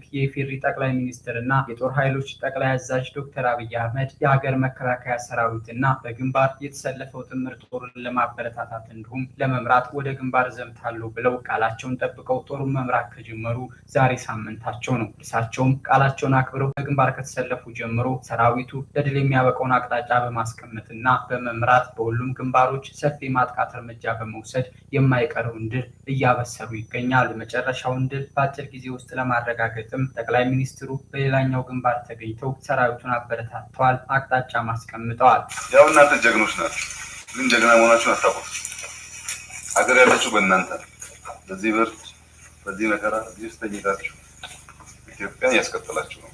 የኢፌዴሪ ጠቅላይ ሚኒስትርና የጦር ኃይሎች ጠቅላይ አዛዥ ዶክተር አብይ አህመድ የሀገር መከላከያ ሰራዊትና በግንባር የተሰለፈው ጥምር ጦርን ለማበረታታት እንዲሁም ለመምራት ወደ ግንባር ዘምታለሁ ብለው ቃላቸውን ጠብቀው ጦሩን መምራት ከጀመሩ ዛሬ ሳምንታቸው ነው። እርሳቸውም ቃላቸውን አክብረው በግንባር ከተሰለፉ ጀምሮ ሰራዊቱ ለድል የሚያበቃውን አቅጣጫ በማስቀመጥና በመምራት በሁሉም ግንባሮች ሰፊ ማጥቃት እርምጃ በመውሰድ የማይቀረውን ድል እያበሰሩ ይገኛል። መጨረሻውን ድል በአጭር ጊዜ ውስጥ ለማረጋገጥም ጠቅላይ ሚኒስትሩ በሌላኛው ግንባር ተገኝተው ሰራዊቱን አበረታተዋል፣ አቅጣጫ ማስቀምጠዋል። ያው እናንተ ጀግኖች ናችሁ፣ ግን ጀግና መሆናችሁን አታውቁት። ሀገር ያለችው በእናንተ በዚህ ብርድ በዚህ መከራ እዚህ ውስጥ ተኝታችሁ ኢትዮጵያን ያስቀጥላችሁ ነው።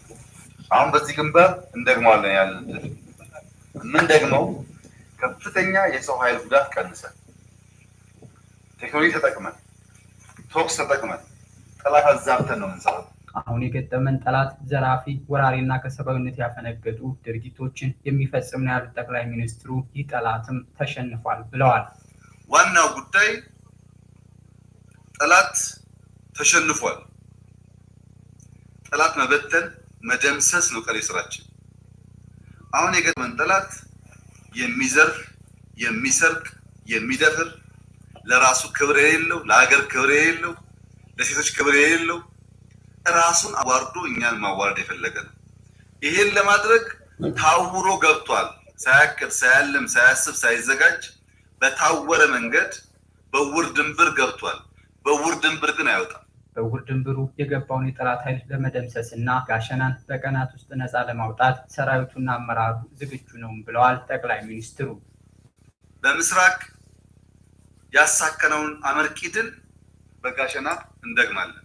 አሁን በዚህ ግንባር እንደግመዋለን ያለን ድል ምን ደግመው ከፍተኛ የሰው ኃይል ጉዳት ቀንሰን ቴክኖሎጂ ተጠቅመን ቶክስ ተጠቅመን ጠላት አዛብተን ነው የምንሰራው። አሁን የገጠመን ጠላት ዘራፊ፣ ወራሪና ከሰብአዊነት ያፈነገጡ ድርጊቶችን የሚፈጽም ነው ያሉት ጠቅላይ ሚኒስትሩ ይህ ጠላትም ተሸንፏል ብለዋል። ዋናው ጉዳይ ጠላት ተሸንፏል። ጠላት መበተን መደምሰስ ነው ቀሪ ስራችን። አሁን የገጠመን ጠላት የሚዘርፍ፣ የሚሰርቅ፣ የሚደፍር፣ ለራሱ ክብር የሌለው፣ ለሀገር ክብር የሌለው፣ ለሴቶች ክብር የሌለው ራሱን አዋርዶ እኛን ማዋረድ የፈለገ ነው። ይሄን ለማድረግ ታውሮ ገብቷል። ሳያቅድ፣ ሳያልም፣ ሳያስብ፣ ሳይዘጋጅ በታወረ መንገድ በውር ድንብር ገብቷል። በውር ድንብር ግን አይወጣም። በውር ድንብሩ የገባውን የጠላት ኃይል ለመደምሰስ እና ጋሸናን በቀናት ውስጥ ነፃ ለማውጣት ሰራዊቱና አመራሩ ዝግጁ ነው ብለዋል ጠቅላይ ሚኒስትሩ። በምስራቅ ያሳከነውን አመርቂ ድል በጋሸና እንደግማለን።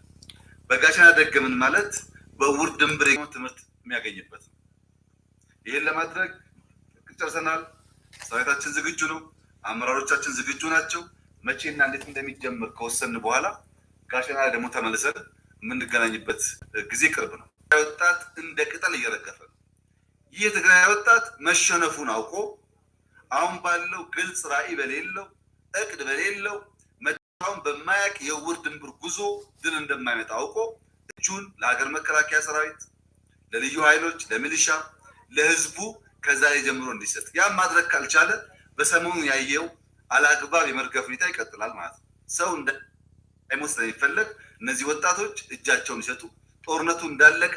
በጋሸና ደገምን ማለት በውር ድንብር ትምህርት የሚያገኝበት ነው። ይሄን ለማድረግ ጨርሰናል። ሰራዊታችን ዝግጁ ነው። አመራሮቻችን ዝግጁ ናቸው። መቼና እንዴት እንደሚጀምር ከወሰን በኋላ ጋሸና ደግሞ ተመልሰን የምንገናኝበት ጊዜ ቅርብ ነው። ወጣት እንደ ቅጠል እየረገፈ ነው። ይህ የትግራይ ወጣት መሸነፉን አውቆ አሁን ባለው ግልጽ ራዕይ በሌለው እቅድ በሌለው መጣውን በማያቅ የውር ድንብር ጉዞ ድል እንደማይመጣ አውቆ እጁን ለሀገር መከላከያ ሰራዊት፣ ለልዩ ኃይሎች፣ ለሚሊሻ፣ ለህዝቡ ከዛሬ ጀምሮ እንዲሰጥ ያ ማድረግ ካልቻለ በሰሞኑ ያየው አላግባብ የመርገፍ ሁኔታ ይቀጥላል ማለት ነው። ሰው እንዳይሞት ስለሚፈለግ እነዚህ ወጣቶች እጃቸውን ይሰጡ። ጦርነቱ እንዳለቀ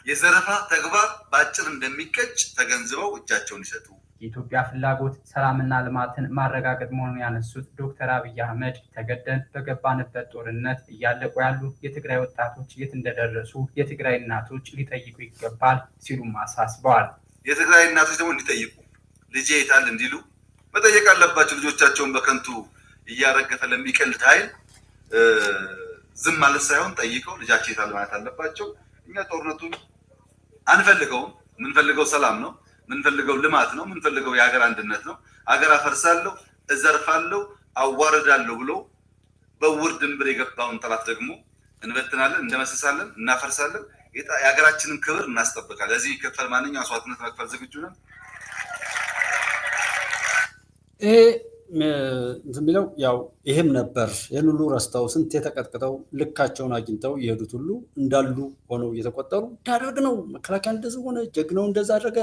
የዘረፋ ተግባር በአጭር እንደሚቀጭ ተገንዝበው እጃቸውን ይሰጡ። የኢትዮጵያ ፍላጎት ሰላምና ልማትን ማረጋገጥ መሆኑን ያነሱት ዶክተር አብይ አህመድ ተገደን በገባንበት ጦርነት እያለቁ ያሉ የትግራይ ወጣቶች የት እንደደረሱ የትግራይ እናቶች ሊጠይቁ ይገባል ሲሉም አሳስበዋል። የትግራይ እናቶች ደግሞ እንዲጠይቁ ልጄ የታል እንዲሉ መጠየቅ አለባቸው። ልጆቻቸውን በከንቱ እያረገፈ ለሚቀልድ ኃይል ዝም ማለት ሳይሆን ጠይቀው ልጃቸው የታል ማለት አለባቸው። እኛ ጦርነቱን አንፈልገውም። የምንፈልገው ሰላም ነው። ምንፈልገው ልማት ነው። ምንፈልገው የሀገር አንድነት ነው። ሀገር አፈርሳለሁ፣ እዘርፋለሁ፣ አዋርዳለሁ ብሎ በውር ድንብር የገባውን ጠላት ደግሞ እንበትናለን፣ እንደመስሳለን፣ እናፈርሳለን። የሀገራችንን ክብር እናስጠብቃለን። ለዚህ ይከፈል ማንኛውም መስዋዕትነት መክፈል ዝግጁ ነን። ይሄ የሚለው ያው ይሄም ነበር። ይህን ሁሉ ረስተው ስንት የተቀጥቅጠው ልካቸውን አግኝተው የሄዱት ሁሉ እንዳሉ ሆነው እየተቆጠሩ እንዳደርግ ነው መከላከያ እንደዚህ ሆነ፣ ጀግናው እንደዛ አደረገ፣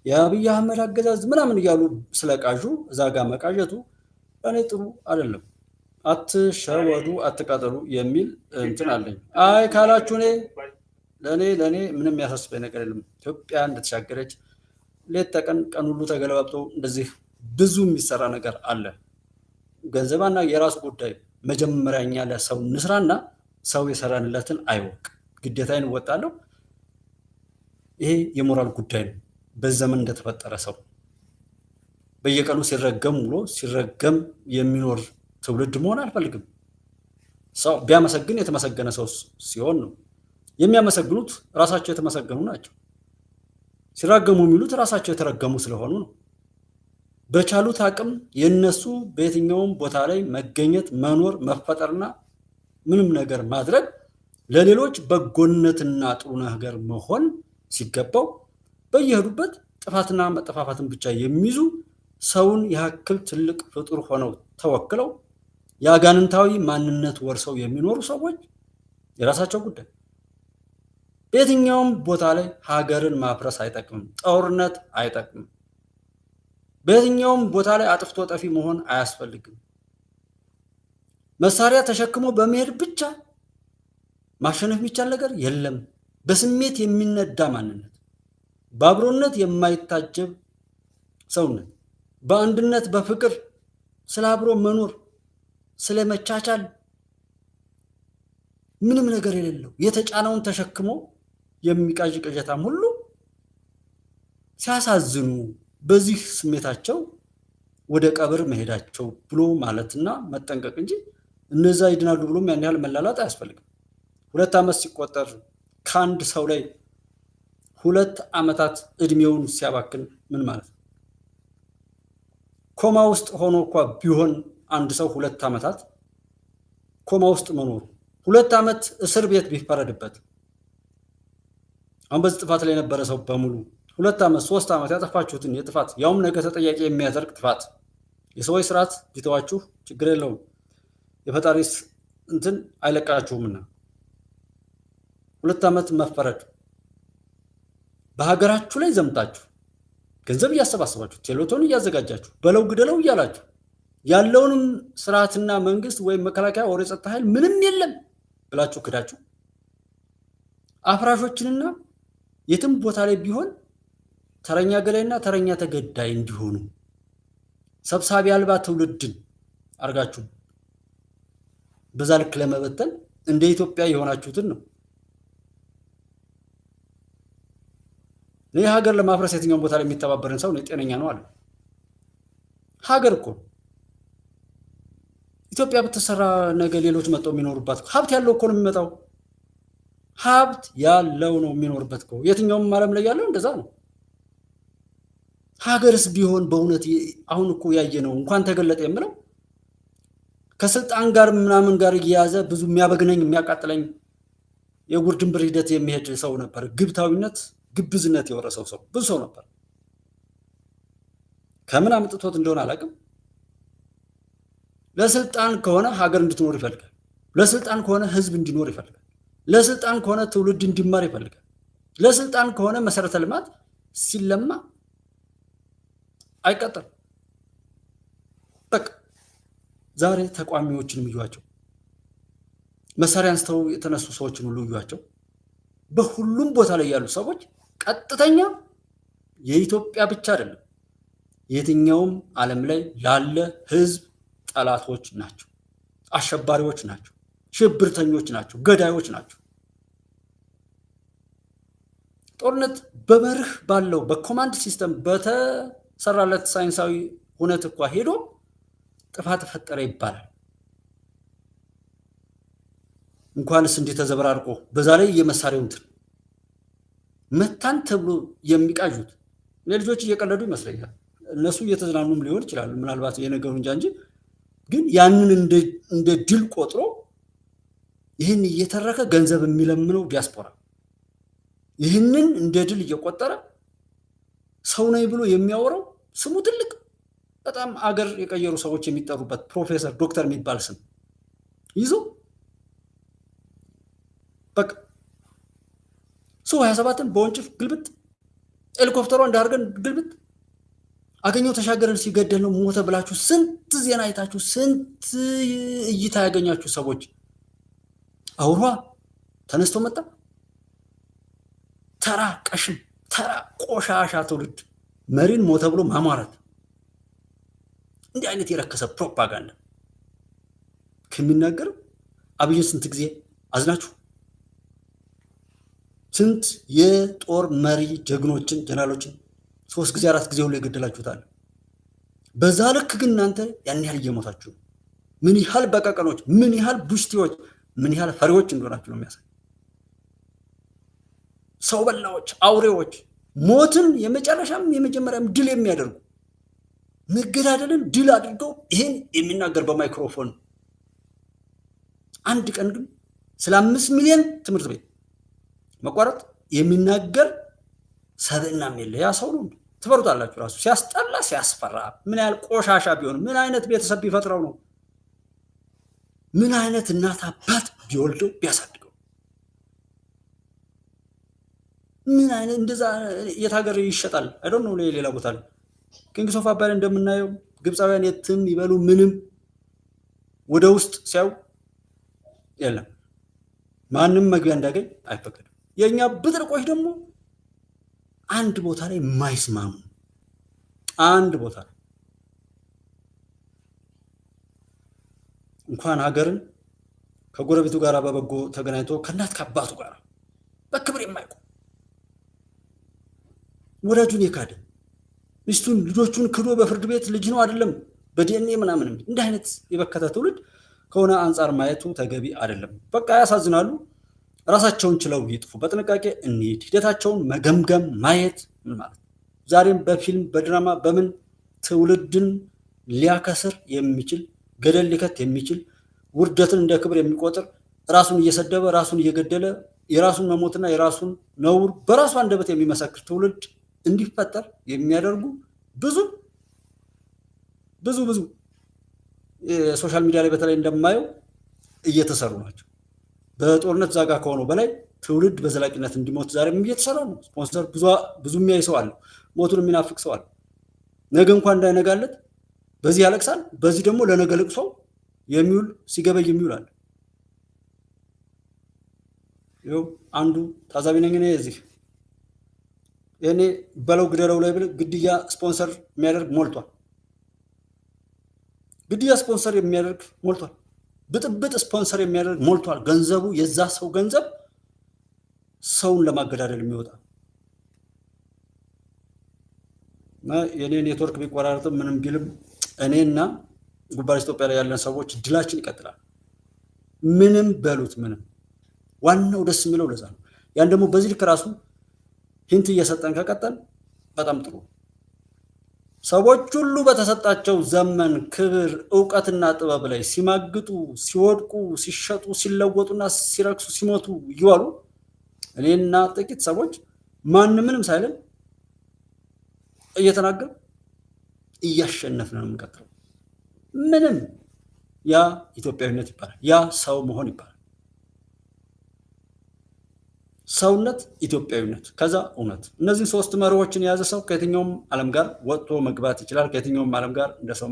የአብይ አህመድ አገዛዝ ምናምን እያሉ ስለቃዡ እዛ ጋር መቃዠቱ እኔ ጥሩ አይደለም። አትሸወዱ፣ አትቃጠሉ የሚል እንትን አለኝ። አይ ካላችሁ ለእኔ ምንም ያሳስበኝ ነገር የለም። ኢትዮጵያ እንደተሻገረች ሌት ተቀን ቀን ሁሉ ተገለባብጦ እንደዚህ ብዙ የሚሰራ ነገር አለ። ገንዘባና የራሱ ጉዳይ። መጀመሪያ እኛ ለሰው እንስራና ሰው የሰራንለትን አይወቅ። ግዴታዬን እወጣለሁ። ይሄ የሞራል ጉዳይ ነው። በዘመን እንደተፈጠረ ሰው በየቀኑ ሲረገም ውሎ ሲረገም የሚኖር ትውልድ መሆን አልፈልግም። ሰው ቢያመሰግን የተመሰገነ ሰው ሲሆን ነው። የሚያመሰግኑት ራሳቸው የተመሰገኑ ናቸው። ሲራገሙ የሚሉት ራሳቸው የተረገሙ ስለሆኑ ነው። በቻሉት አቅም የነሱ በየትኛውም ቦታ ላይ መገኘት፣ መኖር፣ መፈጠርና ምንም ነገር ማድረግ ለሌሎች በጎነትና ጥሩ ነገር መሆን ሲገባው በየሄዱበት ጥፋትና መጠፋፋትን ብቻ የሚይዙ ሰውን ያክል ትልቅ ፍጡር ሆነው ተወክለው የአጋንንታዊ ማንነት ወርሰው የሚኖሩ ሰዎች የራሳቸው ጉዳይ። በየትኛውም ቦታ ላይ ሀገርን ማፍረስ አይጠቅምም። ጦርነት አይጠቅምም። በየትኛውም ቦታ ላይ አጥፍቶ ጠፊ መሆን አያስፈልግም። መሳሪያ ተሸክሞ በመሄድ ብቻ ማሸነፍ የሚቻል ነገር የለም። በስሜት የሚነዳ ማንነት፣ በአብሮነት የማይታጀብ ሰውነት፣ በአንድነት በፍቅር ስለ አብሮ መኖር ስለ መቻቻል ምንም ነገር የሌለው የተጫነውን ተሸክሞ የሚቃዥ ቅዠታም ሁሉ ሲያሳዝኑ በዚህ ስሜታቸው ወደ ቀብር መሄዳቸው ብሎ ማለትና መጠንቀቅ እንጂ እነዛ ይድናሉ ብሎም ያን ያህል መላላት አያስፈልግም። 2 ዓመት ሲቆጠር ከአንድ ሰው ላይ 2 ዓመታት እድሜውን ሲያባክን ምን ማለት ነው? ኮማ ውስጥ ሆኖ እንኳ ቢሆን አንድ ሰው 2 ዓመታት ኮማ ውስጥ መኖሩ 2 ዓመት እስር ቤት ቢፈረድበት አሁን በዚህ ጥፋት ላይ የነበረ ሰው በሙሉ 2 ዓመት 3 ዓመት ያጠፋችሁትን የጥፋት ያውም ነገ ተጠያቂ የሚያደርግ ጥፋት የሰዎች ስርዓት ቢተዋችሁ ችግር የለውም። የፈጣሪ እንትን አይለቃችሁምና 2 ዓመት መፈረድ በሀገራችሁ ላይ ዘምታችሁ ገንዘብ እያሰባሰባችሁ ቴሌቶን እያዘጋጃችሁ በለው ግደለው እያላችሁ ያለውንም ስርዓትና መንግስት ወይም መከላከያ ወደ ጸጥታ ኃይል ምንም የለም ብላችሁ ክዳችሁ አፍራሾችንና የትም ቦታ ላይ ቢሆን ተረኛ ገዳይና ተረኛ ተገዳይ እንዲሆኑ ሰብሳቢ አልባ ትውልድን አርጋችሁ በዛ ልክ ለመበተን እንደ ኢትዮጵያ የሆናችሁትን ነው። ሀገር ለማፍረስ የትኛውን ቦታ ላይ የሚተባበርን ሰው ጤነኛ ነው አለ። ሀገር እኮ ኢትዮጵያ ብትሰራ ነገ ሌሎች መጥተው የሚኖሩባት ሀብት ያለው እኮ ነው የሚመጣው። ሀብት ያለው ነው የሚኖርበት እኮ የትኛውም ዓለም ላይ ያለው እንደዛ ነው። ሀገርስ ቢሆን በእውነት አሁን እኮ ያየ ነው እንኳን ተገለጠ የምለው ከስልጣን ጋር ምናምን ጋር እየያዘ ብዙ የሚያበግነኝ የሚያቃጥለኝ የጉር ድንብር ሂደት የሚሄድ ሰው ነበር። ግብታዊነት ግብዝነት የወረሰው ሰው ብዙ ሰው ነበር። ከምን አምጥቶት እንደሆነ አላውቅም። ለስልጣን ከሆነ ሀገር እንድትኖር ይፈልጋል። ለስልጣን ከሆነ ህዝብ እንዲኖር ይፈልጋል። ለስልጣን ከሆነ ትውልድ እንዲማር ይፈልጋል። ለስልጣን ከሆነ መሰረተ ልማት ሲለማ አይቀጥል። በቃ ዛሬ ተቋሚዎችን እዩዋቸው፣ መሳሪያ አንስተው የተነሱ ሰዎችን ሁሉ እዩዋቸው። በሁሉም ቦታ ላይ ያሉ ሰዎች ቀጥተኛ የኢትዮጵያ ብቻ አይደለም የትኛውም ዓለም ላይ ላለ ህዝብ ጠላቶች ናቸው፣ አሸባሪዎች ናቸው፣ ሽብርተኞች ናቸው፣ ገዳዮች ናቸው። ጦርነት በመርህ ባለው በኮማንድ ሲስተም በተሰራለት ሳይንሳዊ ሁነት እንኳ ሄዶ ጥፋት ፈጠረ ይባላል። እንኳንስ እንዲህ ተዘበራርቆ በዛ ላይ የመሳሪያው እንትን መታን ተብሎ የሚቃዡት ለልጆች እየቀለዱ ይመስለኛል። እነሱ እየተዝናኑም ሊሆን ይችላል ምናልባት የነገሩ እንጂ ግን ያንን እንደ ድል ቆጥሮ ይህን እየተረከ ገንዘብ የሚለምነው ዲያስፖራ ይህንን እንደ ድል እየቆጠረ ሰው ነኝ ብሎ የሚያወራው ስሙ ትልቅ በጣም አገር የቀየሩ ሰዎች የሚጠሩበት ፕሮፌሰር ዶክተር የሚባል ስም ይዞ በቃ ሰው 27ን በወንጭፍ ግልብጥ ሄሊኮፕተሯ እንዳርገን ግልብጥ አገኘው ተሻገረን ሲገደል ነው ሞተ ብላችሁ ስንት ዜና አይታችሁ ስንት እይታ ያገኛችሁ ሰዎች አውሯ ተነስቶ መጣ። ተራ ቀሽም ተራ ቆሻሻ ትውልድ መሪን ሞተ ብሎ ማማራት እንዲህ አይነት የረከሰ ፕሮፓጋንዳ ከሚናገር አብይን ስንት ጊዜ አዝናችሁ ስንት የጦር መሪ ጀግኖችን ጀነራሎችን 3 ጊዜ 4 ጊዜ ሁሉ የገደላችሁታል። በዛ ልክ ግን እናንተ ያን ያህል እየሞታችሁ ምን ያህል በቀቀኖች ምን ያህል ቡሽቲዎች ምን ያህል ፈሪዎች እንደሆናችሁ ነው የሚያሳይ። ሰው በላዎች አውሬዎች ሞትን የመጨረሻም የመጀመሪያም ድል የሚያደርጉ መገዳደልን ድል አድርገው ይሄን የሚናገር በማይክሮፎን አንድ ቀን ግን ስለ 5 ሚሊዮን ትምህርት ቤት መቋረጥ የሚናገር ሰብዕናም የለ ያ ሰው ነው። ትፈሩታላችሁ። ራሱ ሲያስጠላ ሲያስፈራ ምን ያህል ቆሻሻ ቢሆን ምን አይነት ቤተሰብ ቢፈጥረው ነው ምን አይነት እናት አባት ቢወልደው ቢያሳድገው ምን አይነት እንደዛ የት ሀገር ይሸጣል? አይ ዶንት ኖ ሌላ ቦታ ላይ ኪንግስ ኦፍ አባይ እንደምናየው ግብፃውያን የትም ይበሉ ምንም ወደ ውስጥ ሲያው የለም ማንም መግቢያ እንዳገኝ አይፈቀድም። የኛ ብጥርቆች ደግሞ አንድ ቦታ ላይ የማይስማሙ አንድ ቦታ ላይ እንኳን ሀገርን ከጎረቤቱ ጋር በበጎ ተገናኝቶ ከእናት ከአባቱ ጋር በክብር የማይቆም ወዳጁን የካደ ሚስቱን ልጆቹን ክዶ በፍርድ ቤት ልጅ ነው አይደለም በዲኤንኤ ምናምን እንዲህ አይነት የበከተ ትውልድ ከሆነ አንጻር ማየቱ ተገቢ አይደለም። በቃ ያሳዝናሉ። ራሳቸውን ችለው ይጥፉ። በጥንቃቄ እንሂድ። ሂደታቸውን መገምገም ማየት ምን ማለት ነው? ዛሬም በፊልም በድራማ በምን ትውልድን ሊያከስር የሚችል ገደል ሊከት የሚችል ውርደትን እንደ ክብር የሚቆጥር ራሱን እየሰደበ ራሱን እየገደለ የራሱን መሞትና የራሱን ነውር በራሱ አንደበት የሚመሰክር ትውልድ እንዲፈጠር የሚያደርጉ ብዙ የሶሻል ሚዲያ ላይ በተለይ እንደማየው እየተሰሩ ናቸው። በጦርነት ዛጋ ከሆነው በላይ ትውልድ በዘላቂነት እንዲሞት ዛሬም እየተሰራ ነው። ስፖንሰር ብዙ የሚያይ ሰው አለ፣ ሞቱን የሚናፍቅ ሰው አለ። ነገ እንኳን እንዳይነጋለት በዚህ ያለቅሳል፣ በዚህ ደግሞ ለነገ ልቅሶ የሚውል ሲገበይ የሚውል አለ። ይኸው አንዱ ታዛቢ ነኝ እኔ እዚህ እኔ በለው ግደለው ላይ ብል ግድያ ስፖንሰር የሚያደርግ ሞልቷል። ግድያ ስፖንሰር የሚያደርግ ሞልቷል። ብጥብጥ ስፖንሰር የሚያደርግ ሞልቷል። ገንዘቡ የዛ ሰው ገንዘብ ሰውን ለማገዳደል የሚወጣ የኔ ኔትወርክ ቢቆራረጥም ምንም ቢልም እኔና ጉባኤ ኢትዮጵያ ላይ ያለን ሰዎች ድላችን ይቀጥላል። ምንም በሉት ምንም። ዋናው ደስ የሚለው ለዛ ነው። ያን ደግሞ በዚህ ልክ ራሱ ሂንት እየሰጠን ከቀጠል በጣም ጥሩ። ሰዎች ሁሉ በተሰጣቸው ዘመን ክብር፣ ዕውቀትና ጥበብ ላይ ሲማግጡ፣ ሲወድቁ፣ ሲሸጡ፣ ሲለወጡና ሲረክሱ፣ ሲሞቱ ይዋሉ። እኔና ጥቂት ሰዎች ምንም ሳይለን እየተናገር እያሸነፍን ነው የምንቀጥለው። ምንም ያ ኢትዮጵያዊነት ይባላል። ያ ሰው መሆን ይባላል። ሰውነት፣ ኢትዮጵያዊነት፣ ከዛ እውነት። እነዚህ ሶስት መርሆችን የያዘ ሰው ከየትኛውም ዓለም ጋር ወጥቶ መግባት ይችላል። ከየትኛውም ዓለም ጋር እንደ ሰው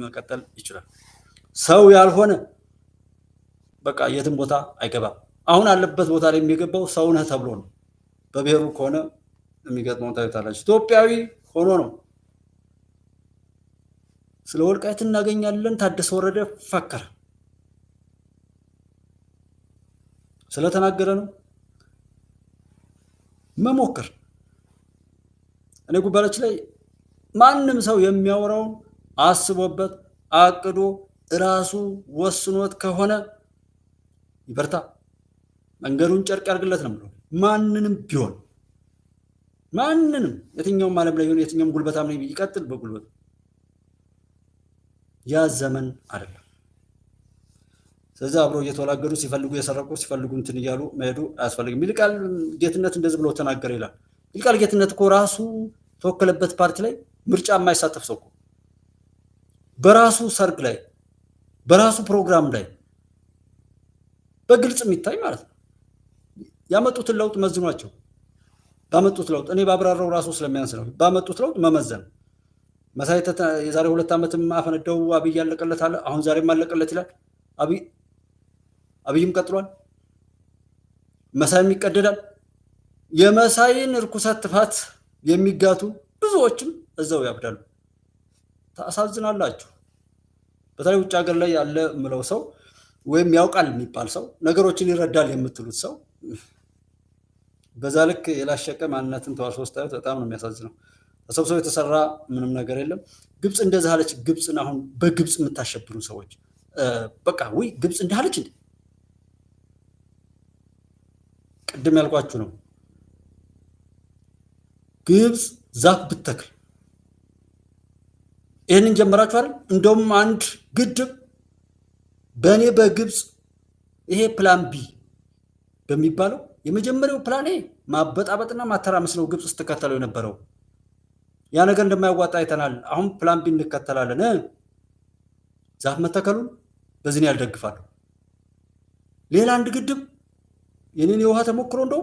መቀጠል ይችላል። ሰው ያልሆነ በቃ የትም ቦታ አይገባም። አሁን አለበት ቦታ ላይ የሚገባው ሰው ነህ ተብሎ ነው። በብሔሩ ከሆነ የሚገጥመውን ታዩታላችሁ። ኢትዮጵያዊ ሆኖ ነው። ስለ ወልቃይት እናገኛለን ታደሰ ወረደ ፈከረ ስለተናገረ ነው መሞከር። እኔ ጉባኤዎች ላይ ማንም ሰው የሚያወራውን አስቦበት አቅዶ ራሱ ወስኖት ከሆነ ይበርታ፣ መንገዱን ጨርቅ ያርግለት ነው የምለው። ማንንም ቢሆን ማንንም የትኛውም ዓለም ላይ ሆነ የትኛውም ጉልበታም ላይ ይቀጥል በጉልበት። ያ ዘመን አይደለም። ስለዚህ አብሮ እየተወላገዱ ሲፈልጉ የሰረቁ ሲፈልጉ እንትን እያሉ መሄዱ አያስፈልግም። ይልቃል ጌትነት እንደዚህ ብሎ ተናገረ ይላል። ይልቃል ጌትነት እኮ ራሱ ተወከለበት ፓርቲ ላይ ምርጫ የማይሳተፍ ሰው እኮ በራሱ ሰርግ ላይ በራሱ ፕሮግራም ላይ በግልጽ የሚታይ ማለት ነው። ያመጡትን ለውጥ መዝኗቸው። ባመጡት ለውጥ እኔ ባብራራው ራሱ ስለሚያንስ ነው። ባመጡት ለውጥ መመዘን መሳይ የዛሬ 2 ዓመትም አፈነደው አብይ ያለቀለት አለ። አሁን ዛሬም አለቀለት ይላል። አብይም ቀጥሏል። መሳይም ይቀደዳል። የመሳይን እርኩሰት ጥፋት የሚጋቱ ብዙዎችም እዛው ያብዳሉ። ታሳዝናላችሁ። በተለይ ውጭ ሀገር ላይ ያለ ምለው ሰው ወይም ያውቃል የሚባል ሰው ነገሮችን ይረዳል የምትሉት ሰው በዛ ልክ የላሸቀ ማንነትን ተዋርሶ ስታዩት በጣም ነው የሚያሳዝነው። ተሰብስበው የተሰራ ምንም ነገር የለም። ግብፅ እንደዛ አለች። ግብፅን አሁን በግብፅ የምታሸብሩ ሰዎች በቃ ወይ ግብፅ እንዳለች እንዴ? ቅድም ያልኳችሁ ነው። ግብፅ ዛፍ ብትተክል ይህንን ጀመራችሁ አይደል? እንደውም አንድ ግድብ በእኔ በግብፅ ይሄ ፕላን ቢ በሚባለው የመጀመሪያው ፕላን ማበጣበጥና ማተራመስ ነው ግብፅ ስትከተለው የነበረው። ያ ነገር እንደማያዋጣ አይተናል። አሁን ፕላን ቢ እንከተላለን። ዛፍ መተከሉን በዚህ ያልደግፋሉ። ሌላ አንድ ግድብ የኔን የውሃ ተሞክሮ እንደው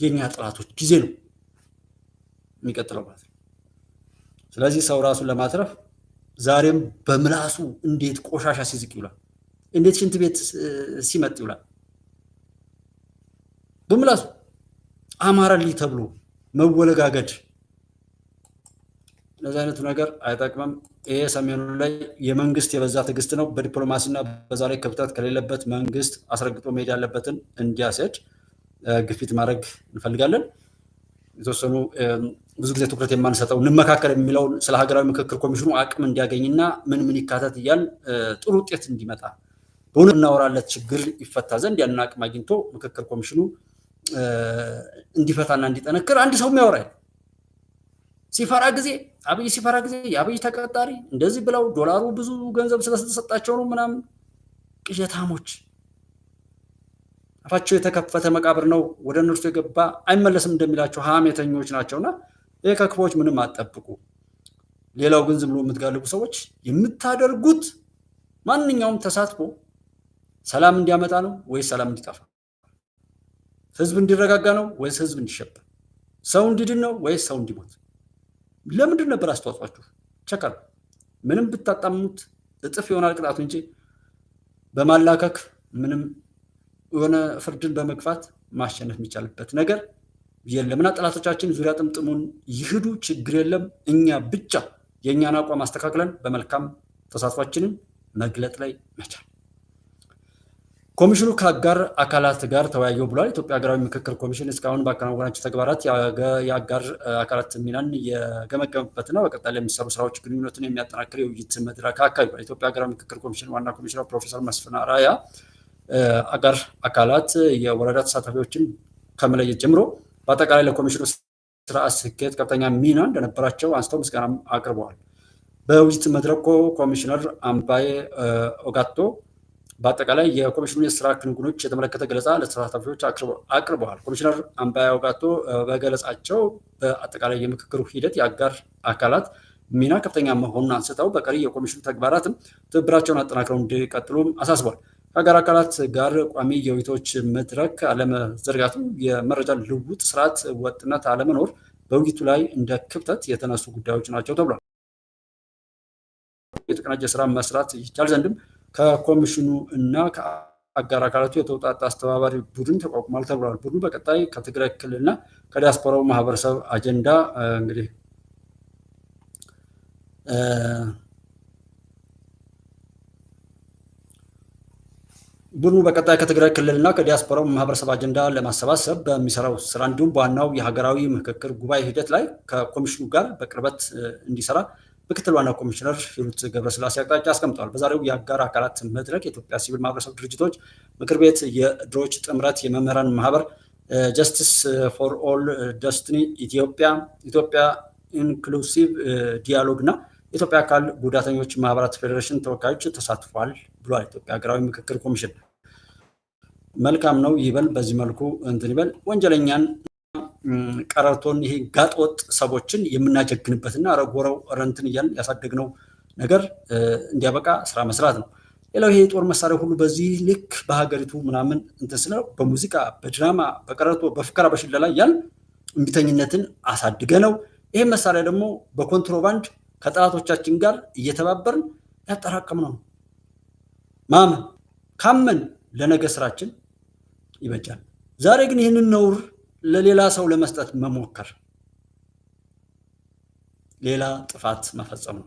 የኛ ጥላቶች ጊዜ ነው የሚቀጥለው ማለት ነው። ስለዚህ ሰው ራሱን ለማትረፍ ዛሬም በምላሱ እንዴት ቆሻሻ ሲዝቅ ይውላል፣ እንዴት ሽንት ቤት ሲመጥ ይውላል። በምላሱ አማራሊ ተብሎ መወለጋገድ ለዛ አይነቱ ነገር አይጠቅምም። ይሄ ሰሜኑ ላይ የመንግስት የበዛ ትዕግስት ነው። በዲፕሎማሲና በዛ ላይ ክፍተት ከሌለበት መንግስት አስረግጦ መሄድ ያለበትን እንዲያስሄድ ግፊት ማድረግ እንፈልጋለን። የተወሰኑ ብዙ ጊዜ ትኩረት የማንሰጠው እንመካከል የሚለውን ስለ ሀገራዊ ምክክር ኮሚሽኑ አቅም እንዲያገኝና ምን ይካተት እያል ጥሩ ውጤት እንዲመጣ በእውነት እናወራለት ችግር ይፈታ ዘንድ ያንን አቅም አግኝቶ ምክክር ኮሚሽኑ እንዲፈታና እንዲጠነክር አንድ ሰው ያወራል። ሲፈራ ጊዜ አብይ ሲፈራ ጊዜ የአብይ ተቀጣሪ እንደዚህ ብለው ዶላሩ ብዙ ገንዘብ ስለተሰጣቸው ነው ምናምን ቅዠታሞች። አፋቸው የተከፈተ መቃብር ነው፣ ወደ እነርሱ የገባ አይመለስም እንደሚላቸው ሀሜተኞች ናቸውና ይሄ ከክፎች ምንም አትጠብቁ። ሌላው ግን ዝም ብሎ የምትጋልቡ ሰዎች የምታደርጉት ማንኛውም ተሳትፎ ሰላም እንዲያመጣ ነው ወይስ ሰላም እንዲጠፋ? ህዝብ እንዲረጋጋ ነው ወይስ ህዝብ እንዲሸበር? ሰው እንዲድን ነው ወይስ ሰው እንዲሞት? ለምንድን ነበር አስተዋጽኦአችሁ? ቸከር ምንም ብታጣሙት እጥፍ ይሆናል ቅጣቱ እንጂ በማላከክ ምንም የሆነ ፍርድን በመግፋት ማሸነፍ የሚቻልበት ነገር የለምና ጠላቶቻችን ዙሪያ ጥምጥሙን ይሄዱ፣ ችግር የለም። እኛ ብቻ የእኛን አቋም አስተካክለን በመልካም ተሳትፏችንን መግለጥ ላይ መቻል። ኮሚሽኑ ከአጋር አካላት ጋር ተወያየው ብሏል። ኢትዮጵያ ሀገራዊ ምክክር ኮሚሽን እስካሁን ባከናወናቸው ተግባራት የአጋር አካላት ሚናን የገመገመበትና በቀጣይ ለሚሰሩ ስራዎች ግንኙነቱን የሚያጠናክር የውይይት መድረክ አካሂዷል። የኢትዮጵያ ሀገራዊ ምክክር ኮሚሽን ዋና ኮሚሽነር ፕሮፌሰር መስፍን አራያ አጋር አካላት የወረዳ ተሳታፊዎችን ከመለየት ጀምሮ በአጠቃላይ ለኮሚሽኑ ስርዓት ስኬት ከፍተኛ ሚና እንደነበራቸው አንስተው ምስጋና አቅርበዋል። በውይይት መድረኩ ኮሚሽነር አምባዬ ኦጋቶ በአጠቃላይ የኮሚሽኑን የስራ ክንውኖች የተመለከተ ገለጻ ለተሳታፊዎች አቅርበዋል። ኮሚሽነር አምባዬ ኦጋቶ በገለጻቸው በአጠቃላይ የምክክሩ ሂደት የአጋር አካላት ሚና ከፍተኛ መሆኑን አንስተው በቀሪ የኮሚሽኑ ተግባራትም ትብብራቸውን አጠናክረው እንዲቀጥሉም አሳስቧል። ከአጋር አካላት ጋር ቋሚ የውይይቶች መድረክ አለመዘርጋቱ፣ የመረጃ ልውውጥ ስርዓት ወጥነት አለመኖር በውይይቱ ላይ እንደ ክፍተት የተነሱ ጉዳዮች ናቸው ተብሏል። የተቀናጀ ስራ መስራት ይቻል ዘንድም ከኮሚሽኑ እና ከአጋር አካላቱ የተውጣጣ አስተባባሪ ቡድን ተቋቁሟል ተብሏል። ቡድኑ በቀጣይ ከትግራይ ክልልና ከዲያስፖራው ማህበረሰብ አጀንዳ እንግዲህ ቡድኑ በቀጣይ ከትግራይ ክልልና ከዲያስፖራው ማህበረሰብ አጀንዳ ለማሰባሰብ በሚሰራው ስራ እንዲሁም በዋናው የሀገራዊ ምክክር ጉባኤ ሂደት ላይ ከኮሚሽኑ ጋር በቅርበት እንዲሰራ ምክትል ዋና ኮሚሽነር ሂሩት ገብረስላሴ አቅጣጫ አስቀምጠዋል። በዛሬው የአጋር አካላት መድረክ የኢትዮጵያ ሲቪል ማህበረሰብ ድርጅቶች ምክር ቤት፣ የድሮች ጥምረት፣ የመምህራን ማህበር፣ ጀስቲስ ፎር ኦል ደስትኒ ኢትዮጵያ ኢንክሉሲቭ ዲያሎግ እና የኢትዮጵያ አካል ጉዳተኞች ማህበራት ፌዴሬሽን ተወካዮች ተሳትፏል ብሏል። ኢትዮጵያ ሀገራዊ ምክክር ኮሚሽን መልካም ነው ይበል፣ በዚህ መልኩ እንትን ይበል። ወንጀለኛን ቀረርቶን ይሄ ጋጠወጥ ሰዎችን የምናጀግንበትና ረጎረው ረንትን እያልን ያሳደግነው ነገር እንዲያበቃ ስራ መስራት ነው። ሌላው ይሄ የጦር መሳሪያ ሁሉ በዚህ ልክ በሀገሪቱ ምናምን እንትን ስለ በሙዚቃ በድራማ በቀረርቶ በፍከራ በሽለላ እያልን እምቢተኝነትን አሳድገ ነው። ይሄ መሳሪያ ደግሞ በኮንትሮባንድ ከጠላቶቻችን ጋር እየተባበርን ያጠራቀምነው ነው። ማመን ካመን ለነገ ስራችን ይበጃል። ዛሬ ግን ይህንን ነውር ለሌላ ሰው ለመስጠት መሞከር ሌላ ጥፋት መፈጸም ነው።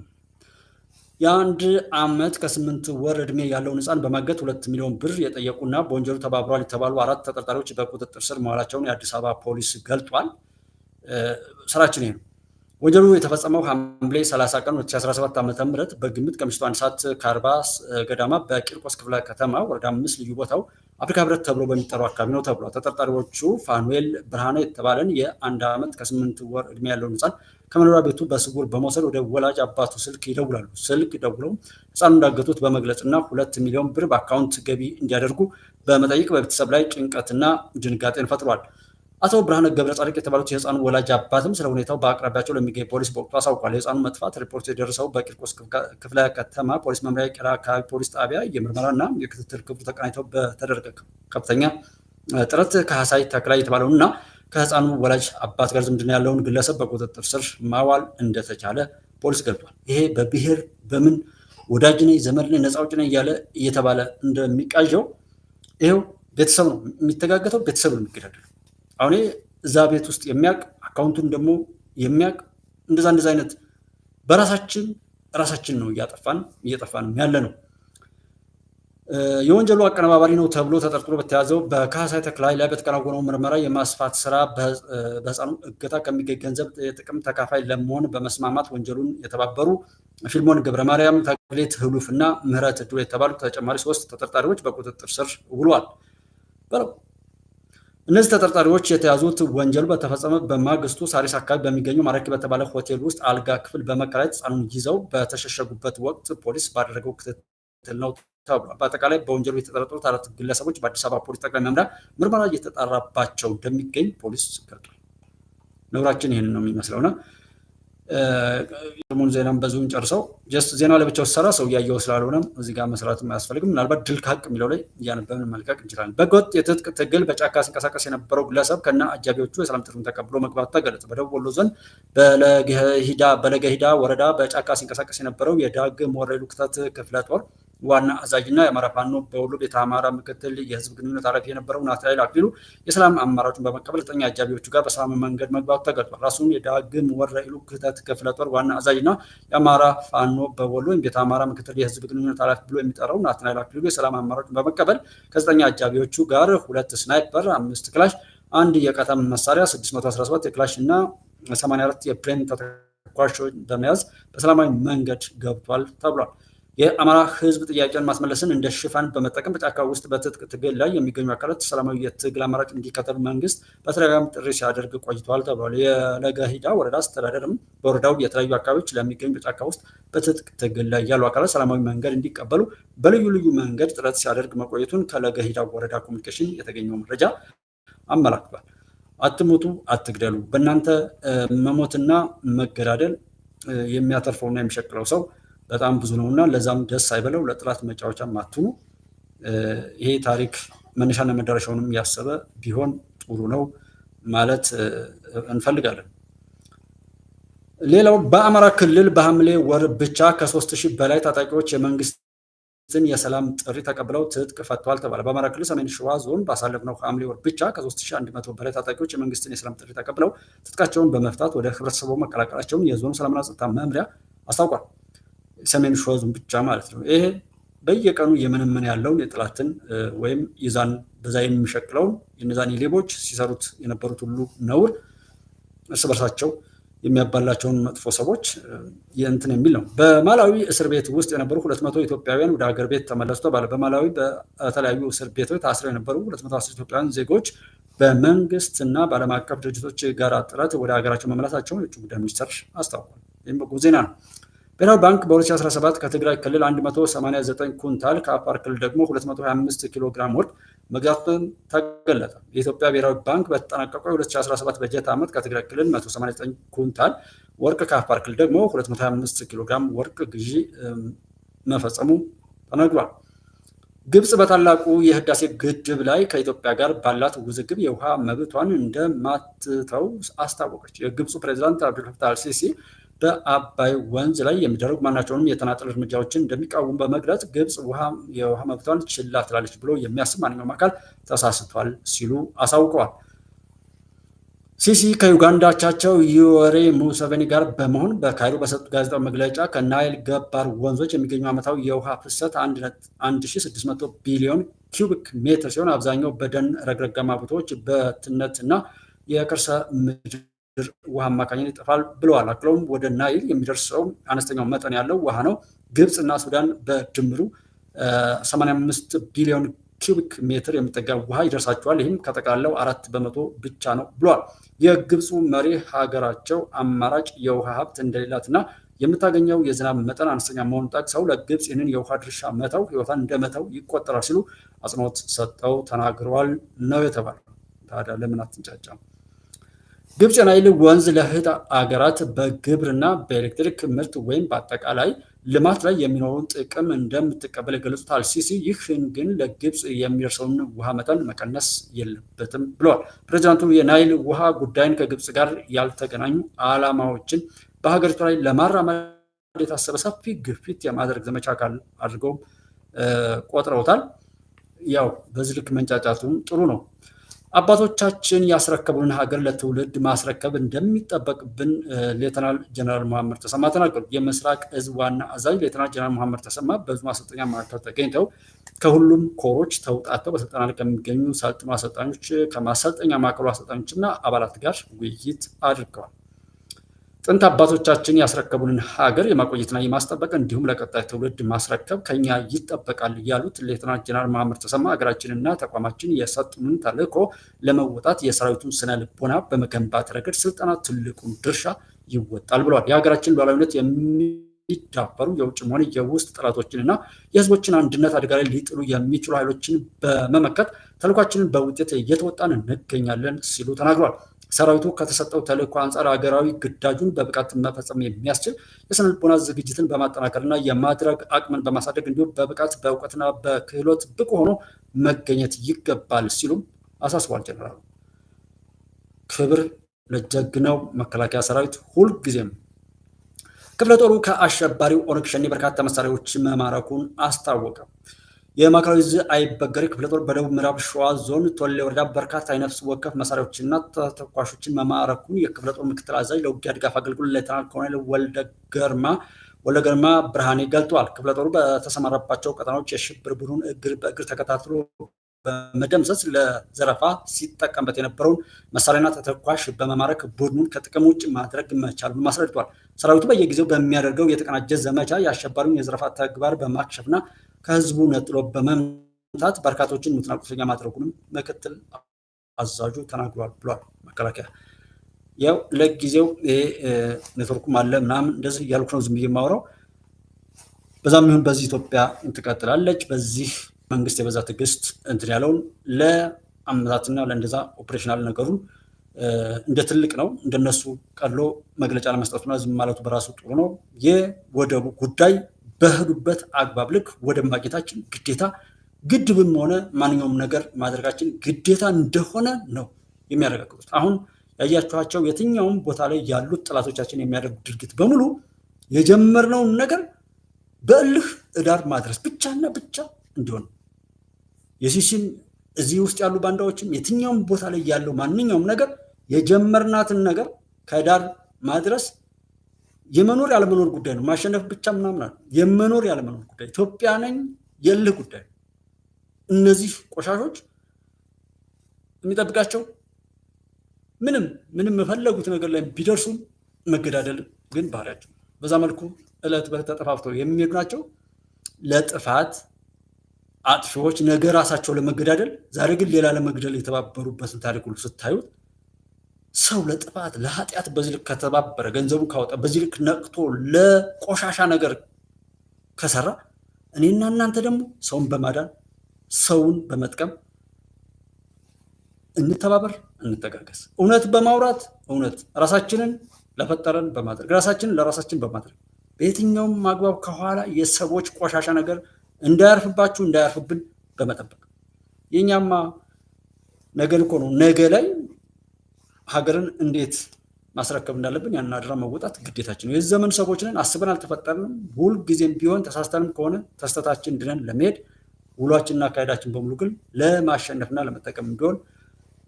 የአንድ ዓመት ከ8 ወር ዕድሜ ያለውን ህፃን በማገት 2 ሚሊዮን ብር የጠየቁና በወንጀሉ ተባብሯል የተባሉ 4 ተጠርጣሪዎች በቁጥጥር ስር መዋላቸውን የአዲስ አበባ ፖሊስ ገልጧል። ስራችን ይሄ ነው። ወንጀሉ የተፈጸመው ሐምሌ 30 ቀን 2017 ዓ.ም በግምት ከምሽቱ 1 ሰዓት ከ40 ገዳማ በቂርቆስ ክፍለ ከተማ ወረዳ 5 ልዩ ቦታው አፍሪካ ህብረት ተብሎ በሚጠራው አካባቢ ነው ተብሏል። ተጠርጣሪዎቹ ፋኑኤል ብርሃነ የተባለን የ1 ዓመት ከ8 ወር ዕድሜ ያለውን ህፃን ከመኖሪያ ቤቱ በስውር በመውሰድ ወደ ወላጅ አባቱ ስልክ ይደውላሉ። ስልክ ደውለው ህፃኑ እንዳገቱት በመግለጽና 2 ሚሊዮን ብር በአካውንት ገቢ እንዲያደርጉ በመጠየቅ በቤተሰብ ላይ ጭንቀትና ድንጋጤን ፈጥሯል። አቶ ብርሃነ ገብረ ጻድቅ የተባሉት የህፃኑ ወላጅ አባትም ስለ ሁኔታው በአቅራቢያቸው ለሚገኝ ፖሊስ በወቅቱ አሳውቋል። የህፃኑ መጥፋት ሪፖርት የደረሰው በቂርቆስ ክፍለ ከተማ ፖሊስ መምሪያ ቄራ አካባቢ ፖሊስ ጣቢያ የምርመራና የክትትል ክፍሉ ተቀናጅተው በተደረገ ከፍተኛ ጥረት ካህሳይ ተክላይ የተባለውና ከህፃኑ ወላጅ አባት ጋር ዝምድና ያለውን ግለሰብ በቁጥጥር ስር ማዋል እንደተቻለ ፖሊስ ገልጿል። ይሄ በብሔር በምን ወዳጅ ነኝ ዘመድ ነኝ ነፃ አውጪ ነኝ እያለ እየተባለ እንደሚቃዠው ይኸው ቤተሰብ ነው የሚተጋገተው፣ ቤተሰብ ነው የሚገዳደለው። አሁን እዛ ቤት ውስጥ የሚያውቅ አካውንቱን ደግሞ የሚያውቅ እንደዛ አይነት ራሳችን ነው እየጠፋን ያለ ነው። የወንጀሉ አቀነባባሪ ነው ተብሎ ተጠርጥሮ በተያዘው በካህሳይ ተክላይ ላይ በተከናወነው ምርመራ የማስፋት ስራ በህፃኑ እገታ ከሚገኝ ገንዘብ የጥቅም ተካፋይ ለመሆን በመስማማት ወንጀሉን የተባበሩ ፊልሞን ገብረ ማርያም፣ ተክሌት ህሉፍ እና ምህረት እድሉ የተባሉ ተጨማሪ 3 ተጠርጣሪዎች በቁጥጥር ስር ውለዋል። እነዚህ ተጠርጣሪዎች የተያዙት ወንጀሉ በተፈጸመ በማግስቱ ሳሪስ አካባቢ በሚገኘው ማራኪ በተባለ ሆቴል ውስጥ አልጋ ክፍል በመከራየት ህፃኑን ይዘው በተሸሸጉበት ወቅት ፖሊስ ባደረገው ክትትል ነው ተብሏል። በአጠቃላይ በወንጀሉ የተጠረጠሩት 4 ግለሰቦች በአዲስ አበባ ፖሊስ ጠቅላይ መምሪያ ምርመራ እየተጣራባቸው እንደሚገኝ ፖሊስ ገልጿል። ነውራችን ይህንን ነው የሚመስለውና ሙሉ ዜናም በዚሁን ጨርሰው ጀስት ዜና ለብቻው ሲሰራ ሰው እያየው ስላልሆነም እዚህ ጋር መስራትም አያስፈልግም። ምናልባት ድል ከሀቅ የሚለው ላይ እያነበብን መልቀቅ እንችላለን። በህገወጥ የትጥቅ ትግል በጫካ ሲንቀሳቀስ የነበረው ግለሰብ ከነ አጃቢዎቹ የሰላም ጥሪውን ተቀብሎ መግባቱ ተገለጸ። በደቡብ ወሎ ዞን በለገሂዳ ወረዳ በጫካ ሲንቀሳቀስ የነበረው የዳግም ወረኢሉ ክተት ክፍለ ጦር ዋና አዛዥና የአማራ ፋኖ በወሎ ቤተ አማራ ምክትል የህዝብ ግንኙነት ኃላፊ የነበረው ናትናኤል አክሊሉ የሰላም አማራጩን በመቀበል 9 አጃቢዎቹ ጋር በሰላም መንገድ መግባቱ ተገልጿል። ራሱን የዳግም ወረኢሉ ክተት ክፍለ ጦር ዋና አዛዥና የአማራ ፋኖ በወሎ ቤተ አማራ ምክትል የህዝብ ግንኙነት ኃላፊ ብሎ የሚጠራው ናትናኤል አክሊሉ የሰላም አማራጩን በመቀበል ከ9 አጃቢዎቹ ጋር 2 ስናይፐር፣ 5 ክላሽ፣ 1 የቀጠም መሳሪያ፣ 617 የክላሽ እና 84 የብሬን ተተኳሾች በመያዝ በሰላማዊ መንገድ ገብቷል ተብሏል። የአማራ ህዝብ ጥያቄን ማስመለስን እንደ ሽፋን በመጠቀም በጫካ ውስጥ በትጥቅ ትግል ላይ የሚገኙ አካላት ሰላማዊ የትግል አማራጭ እንዲከተሉ መንግስት በተደጋጋሚ ጥሪ ሲያደርግ ቆይተዋል ተብሏል። የለገሂዳ ወረዳ አስተዳደርም በወረዳው የተለያዩ አካባቢዎች ለሚገኙ በጫካ ውስጥ በትጥቅ ትግል ላይ ያሉ አካላት ሰላማዊ መንገድ እንዲቀበሉ በልዩ ልዩ መንገድ ጥረት ሲያደርግ መቆየቱን ከለገሂዳ ወረዳ ኮሚኒኬሽን የተገኘው መረጃ አመላክቷል። አትሞቱ፣ አትግደሉ። በእናንተ መሞትና መገዳደል የሚያተርፈውና የሚሸቅለው ሰው በጣም ብዙ ነውና ለዛም ደስ አይበለው፣ ለጥላት መጫወቻም አትሁኑ። ይሄ ታሪክ መነሻና መዳረሻውንም ያሰበ ቢሆን ጥሩ ነው ማለት እንፈልጋለን። ሌላው በአማራ ክልል በሐምሌ ወር ብቻ ከ3000 በላይ ታጣቂዎች የመንግስትን የሰላም ጥሪ ተቀብለው ትጥቅ ፈተዋል ተባለ። በአማራ ክልል ሰሜን ሸዋ ዞን ባሳለፍነው ሐምሌ ወር ብቻ ከ3100 በላይ ታጣቂዎች የመንግስትን የሰላም ጥሪ ተቀብለው ትጥቃቸውን በመፍታት ወደ ህብረተሰቡ መቀላቀላቸውን የዞኑ ሰላምና ጸጥታ መምሪያ አስታውቋል። ሰሜን ሸዋ ዞን ብቻ ማለት ነው። ይሄ በየቀኑ የምንምን ያለውን የጥላትን ወይም ይዛን በዛ የሚሸቅለውን የነዛን ሌቦች ሲሰሩት የነበሩት ሁሉ ነውር እርስ በርሳቸው የሚያባላቸውን መጥፎ ሰዎች የእንትን የሚል ነው። በማላዊ እስር ቤት ውስጥ የነበሩ 200 ኢትዮጵያውያን ወደ ሀገር ቤት ተመለሱ ተባለ። በማላዊ በተለያዩ እስር ቤቶች ታስረው የነበሩ 210 ኢትዮጵያውያን ዜጎች በመንግስትና በዓለም አቀፍ ድርጅቶች ጋር ጥረት ወደ ሀገራቸው መመለሳቸውን የውጭ ጉዳይ ሚኒስቴር አስታውቋል። ይህም በጎ ዜና ነው። ብሔራዊ ባንክ በ2017 ከትግራይ ክልል 189 ኩንታል ከአፋር ክልል ደግሞ 225 ኪሎ ግራም ወርቅ መግዛቱን ተገለጸ። የኢትዮጵያ ብሔራዊ ባንክ በተጠናቀቀው የ2017 በጀት ዓመት ከትግራይ ክልል 189 ኩንታል ወርቅ ከአፋር ክልል ደግሞ 225 ኪሎ ግራም ወርቅ ግዢ መፈጸሙ ተነግሯል። ግብጽ በታላቁ የህዳሴ ግድብ ላይ ከኢትዮጵያ ጋር ባላት ውዝግብ የውሃ መብቷን እንደማትተው አስታወቀች። የግብፁ ፕሬዚዳንት አብዱልፈታህ አልሲሲ በአባይ ወንዝ ላይ የሚደረጉ ማናቸውንም የተናጠል እርምጃዎችን እንደሚቃወሙ በመግለጽ ግብጽ የውሃ መብቷን ችላ ትላለች ብሎ የሚያስብ ማንኛውም አካል ተሳስቷል ሲሉ አሳውቀዋል። ሲሲ ከዩጋንዳ አቻቸው ዩዌሪ ሙሴቬኒ ጋር በመሆን በካይሮ በሰጡት ጋዜጣዊ መግለጫ ከናይል ገባር ወንዞች የሚገኙ ዓመታዊ የውሃ ፍሰት 1600 ቢሊዮን ኪዩቢክ ሜትር ሲሆን አብዛኛው በደን ረግረጋማ ቦታዎች በትነትና የከርሰ ምድር ውሃ አማካኝነት ይጠፋል ብለዋል። አክለውም ወደ ናይል የሚደርሰው አነስተኛው መጠን ያለው ውሃ ነው። ግብጽ እና ሱዳን በድምሩ 85 ቢሊዮን ኪዩቢክ ሜትር የሚጠጋ ውሃ ይደርሳቸዋል። ይህም ከጠቅላላው 4% ብቻ ነው ብለዋል። የግብፁ መሪ ሀገራቸው አማራጭ የውሃ ሀብት እንደሌላትና የምታገኘው የዝናብ መጠን አነስተኛ መሆኑን ጠቅሰው ለግብጽ ይህንን የውሃ ድርሻ መተው ህይወቷን እንደመተው ይቆጠራል ሲሉ አጽንኦት ሰጠው ተናግረዋል ነው የተባለው። ታዲያ ለምን አትንጫጫም? ግብጽ የናይል ወንዝ ለእህት አገራት በግብርና፣ በኤሌክትሪክ ምርት ወይም በአጠቃላይ ልማት ላይ የሚኖረውን ጥቅም እንደምትቀበል የገለጹት አልሲሲ ይህን ግን ለግብፅ የሚደርሰውን ውሃ መጠን መቀነስ የለበትም ብለዋል። ፕሬዚዳንቱ የናይል ውሃ ጉዳይን ከግብፅ ጋር ያልተገናኙ ዓላማዎችን በሀገሪቱ ላይ ለማራመድ የታሰበ ሰፊ ግፊት የማድረግ ዘመቻ አካል አድርገው ቆጥረውታል። ያው በዚህ ልክ መንጫጫቱም ጥሩ ነው። አባቶቻችን ያስረከቡንን ሀገር ለትውልድ ማስረከብ እንደሚጠበቅብን ሌተናል ጀነራል መሐመድ ተሰማ ተናገሩ። የምስራቅ እዝ ዋና አዛዥ ሌተናል ጀነራል መሐመድ ተሰማ በዙ ማሰልጠኛ ማዕከል ተገኝተው ከሁሉም ኮሮች ተውጣተው በስልጠና ላይ ከሚገኙ ሰልጣኝ አሰልጣኞች ከማሰልጠኛ ማዕከሉ አሰልጣኞችና አባላት ጋር ውይይት አድርገዋል። ጥንት አባቶቻችን ያስረከቡንን ሀገር የማቆየትና የማስጠበቅ እንዲሁም ለቀጣይ ትውልድ ማስረከብ ከኛ ይጠበቃል ያሉት ሌተናንት ጀነራል መሐመድ ተሰማ ሀገራችንና ተቋማችን የሰጡንን ተልዕኮ ለመወጣት የሰራዊቱን ስነ ልቦና በመገንባት ረገድ ስልጠና ትልቁን ድርሻ ይወጣል ብለዋል። የሀገራችን ሉዓላዊነት የሚዳፈሩ የውጭም ሆነ የውስጥ ጠላቶችንና የሕዝቦችን አንድነት አደጋ ላይ ሊጥሉ የሚችሉ ኃይሎችን በመመከት ተልዕኳችንን በውጤት እየተወጣን እንገኛለን ሲሉ ተናግረዋል። ሰራዊቱ ከተሰጠው ተልዕኮ አንጻር ሀገራዊ ግዳጁን በብቃት መፈጸም የሚያስችል የስነልቦና ዝግጅትን በማጠናከርና የማድረግ አቅምን በማሳደግ እንዲሁም በብቃት በእውቀትና በክህሎት ብቁ ሆኖ መገኘት ይገባል ሲሉም አሳስቧል። ጀነራሉ ክብር ለጀግናው መከላከያ ሰራዊት ሁልጊዜም። ክፍለ ጦሩ ከአሸባሪው ኦነግ ሸኔ በርካታ መሳሪያዎች መማረኩን አስታወቀ። የማዕከላዊ ዕዝ አይበገሬ ክፍለ ጦር በደቡብ ምዕራብ ሸዋ ዞን ቶሌ ወረዳ በርካታ የነፍስ ወከፍ መሳሪያዎችና ተተኳሾችን መማረኩን የክፍለ ጦር ምክትል አዛዥ ለውጊያ ድጋፍ አገልግሎት ሌተናል ኮሎኔል ወልደ ገርማ ብርሃኔ ገልጠዋል። ክፍለ ጦሩ በተሰማራባቸው ቀጠናዎች የሽብር ቡድኑን እግር በእግር ተከታትሎ በመደምሰስ ለዘረፋ ሲጠቀምበት የነበረውን መሳሪያና ተተኳሽ በመማረክ ቡድኑን ከጥቅም ውጭ ማድረግ መቻሉን አስረድቷል። ሰራዊቱ በየጊዜው በሚያደርገው የተቀናጀ ዘመቻ የአሸባሪውን የዘረፋ ተግባር በማክሸፍና ከህዝቡ ነጥሎ በመምታት በርካቶችን ሙትና ቁስለኛ ማድረጉንም ምክትል አዛዡ ተናግሯል ብሏል። መከላከያ ያው ለጊዜው ኔትወርኩም አለ ምናምን እንደዚህ እያልኩ ነው ዝም ብዬ የማወራው። በዛም ይሁን በዚህ ኢትዮጵያ ትቀጥላለች። በዚህ መንግስት የበዛ ትዕግስት እንትን ያለውን ለአመታትና ለእንደዛ ኦፕሬሽናል ነገሩን እንደ ትልቅ ነው እንደነሱ ቀሎ መግለጫ ለመስጠቱና ዝም ማለቱ በራሱ ጥሩ ነው። የወደቡ ጉዳይ በህዱበት አግባብ ልክ ወደ ማግኘታችን ግዴታ ግድብም ሆነ ማንኛውም ነገር ማድረጋችን ግዴታ እንደሆነ ነው የሚያረጋግጡት። አሁን ያያችኋቸው የትኛውም ቦታ ላይ ያሉት ጠላቶቻችን የሚያደርጉት ድርጊት በሙሉ የጀመርነውን ነገር በእልህ እዳር ማድረስ ብቻና ብቻ እንዲሆን የሲሲም እዚህ ውስጥ ያሉ ባንዳዎችም የትኛውም ቦታ ላይ ያለው ማንኛውም ነገር የጀመርናትን ነገር ከዳር ማድረስ የመኖር ያለመኖር ጉዳይ ነው። ማሸነፍ ብቻ ምናምን አለ የመኖር ያለመኖር ጉዳይ ኢትዮጵያ ነኝ የልህ ጉዳይ። እነዚህ ቆሻሾች የሚጠብቃቸው ምንም የፈለጉት ነገር ላይ ቢደርሱም መገዳደል ግን ባህሪያቸው በዛ መልኩ እለት በእለት ተጠፋፍተው የሚሄዱ ናቸው። ለጥፋት አጥፊዎች ነገ ራሳቸው ለመገዳደል ዛሬ ግን ሌላ ለመግደል የተባበሩበትን ታሪክ ሁሉ ስታዩት ሰው ለጥፋት ለኃጢአት በዚህ ልክ ከተባበረ ገንዘቡ ካወጣ በዚህ ልክ ነቅቶ ለቆሻሻ ነገር ከሰራ እኔና እናንተ ደግሞ ሰውን በማዳን ሰውን በመጥቀም እንተባበር፣ እንተጋገዝ። እውነት በማውራት እውነት ራሳችንን ለፈጠረን በማድረግ ራሳችንን ለራሳችን በማድረግ በየትኛውም ማግባብ ከኋላ የሰዎች ቆሻሻ ነገር እንዳያርፍባችሁ እንዳያርፍብን በመጠበቅ የኛማ ነገን እኮ ነው ነገ ላይ ሀገርን እንዴት ማስረከብ እንዳለብን ያን አደራ መወጣት ግዴታችን ነው። የዚህ ዘመን ሰዎች ነን፣ አስበን አልተፈጠርንም። ሁል ጊዜም ቢሆን ተሳስተንም ከሆነ ተስተታችን ድነን ለመሄድ ውሏችንና አካሄዳችን በሙሉ ግን ለማሸነፍና ለመጠቀም እንዲሆን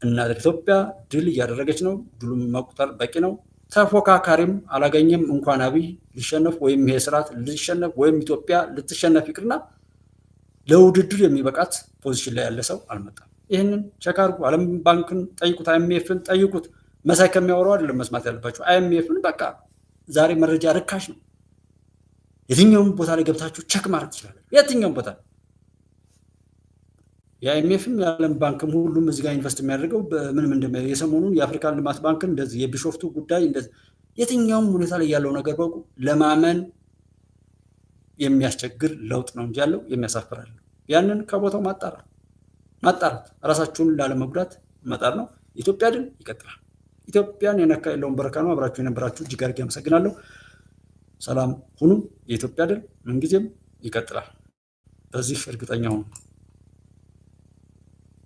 እናድርግ። ኢትዮጵያ ድል እያደረገች ነው። ድሉን መቁጠር በቂ ነው። ተፎካካሪም አላገኘም። እንኳን አብይ ሊሸነፍ ወይም ይሄ ስርዓት ሊሸነፍ ወይም ኢትዮጵያ ልትሸነፍ ይቅርና ለውድድር የሚበቃት ፖዚሽን ላይ ያለ ሰው አልመጣም። ይህንን ቼክ አድርጉ። ዓለም ባንክን ጠይቁት፣ አይኤምኤፍን ጠይቁት። መሳይ ከሚያወራው አይደለም መስማት ያለባቸው። አይኤምኤፍን በቃ ዛሬ መረጃ ርካሽ ነው። የትኛውም ቦታ ላይ ገብታችሁ ቼክ ማድረግ ትችላለን። የትኛውም ቦታ የአይኤምኤፍም የዓለም ባንክም ሁሉም እዚህ ጋር ኢንቨስት የሚያደርገው በምንም እንደሚያ የሰሞኑን የአፍሪካ ልማት ባንክን እንደዚህ የቢሾፍቱ ጉዳይ እንደዚህ የትኛውም ሁኔታ ላይ ያለው ነገር በቁ ለማመን የሚያስቸግር ለውጥ ነው እንጂ ያለው የሚያሳፍራል። ያንን ከቦታው ማጣራት ራሳችሁን ላለመጉዳት መጣር ነው። ኢትዮጵያ ድል ይቀጥላል። ኢትዮጵያን የነካ የለውን በረካ ነው። አብራችሁ የነበራችሁ እጅግ አድርጌ አመሰግናለሁ። ሰላም ሁኑ። የኢትዮጵያ ድል ምንጊዜም ይቀጥላል። በዚህ እርግጠኛ ሁኑ።